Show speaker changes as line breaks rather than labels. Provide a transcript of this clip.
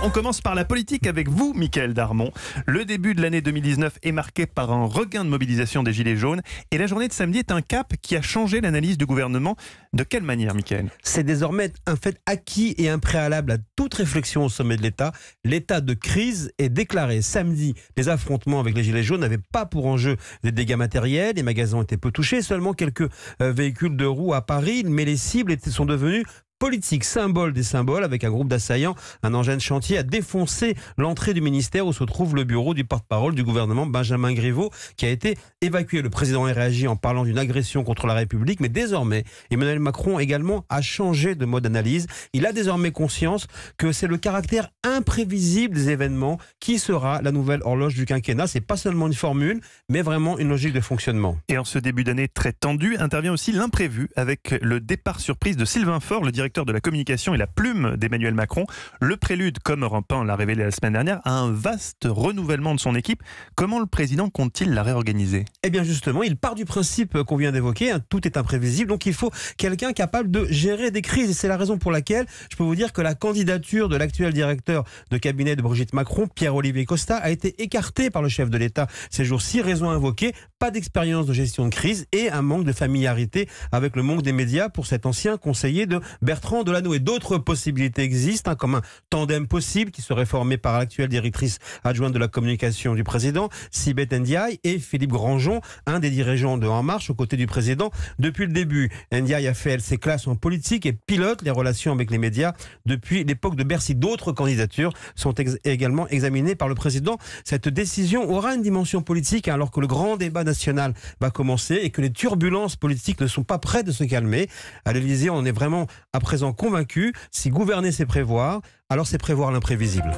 On commence par la politique avec vous, Mickaël Darmon. Le début de l'année 2019 est marqué par un regain de mobilisation des Gilets jaunes et la journée de samedi est un cap qui a changé l'analyse du gouvernement. De quelle manière, Mickaël ?
C'est désormais un fait acquis et un préalable à toute réflexion au sommet de l'État. L'état de crise est déclaré. Samedi, les affrontements avec les Gilets jaunes n'avaient pas pour enjeu des dégâts matériels. Les magasins étaient peu touchés, seulement quelques véhicules de roues à Paris, mais les cibles sont devenues politique, symbole des symboles, avec un groupe d'assaillants, un engin de chantier a défoncé l'entrée du ministère où se trouve le bureau du porte-parole du gouvernement, Benjamin Griveaux, qui a été évacué. Le président a réagi en parlant d'une agression contre la République, mais désormais, Emmanuel Macron également a changé de mode d'analyse. Il a désormais conscience que c'est le caractère imprévisible des événements qui sera la nouvelle horloge du quinquennat. C'est pas seulement une formule, mais vraiment une logique de fonctionnement.
Et en ce début d'année très tendu, intervient aussi l'imprévu avec le départ surprise de Sylvain Faure, le directeur de la communication et la plume d'Emmanuel Macron. Le prélude, comme Europe 1 l'a révélé la semaine dernière, à un vaste renouvellement de son équipe. Comment le président compte-t-il la réorganiser ?
Eh bien justement, il part du principe qu'on vient d'évoquer, tout est imprévisible, donc il faut quelqu'un capable de gérer des crises. Et c'est la raison pour laquelle je peux vous dire que la candidature de l'actuel directeur de cabinet de Brigitte Macron, Pierre-Olivier Costa, a été écartée par le chef de l'État ces jours-ci. Raison invoquée, pas d'expérience de gestion de crise et un manque de familiarité avec le monde des médias pour cet ancien conseiller de Bertrand Delanoë. Et d'autres possibilités existent, comme un tandem possible qui serait formé par l'actuelle directrice adjointe de la communication du président, Sibeth Ndiaye, et Philippe Grandjean, un des dirigeants de En Marche, aux côtés du président depuis le début. Ndiaye a fait ses classes en politique et pilote les relations avec les médias depuis l'époque de Bercy. D'autres candidatures sont également examinées par le président. Cette décision aura une dimension politique alors que le grand débat national va commencer et que les turbulences politiques ne sont pas près de se calmer. À l'Élysée, on est vraiment à présent convaincu, si gouverner c'est prévoir, alors c'est prévoir l'imprévisible.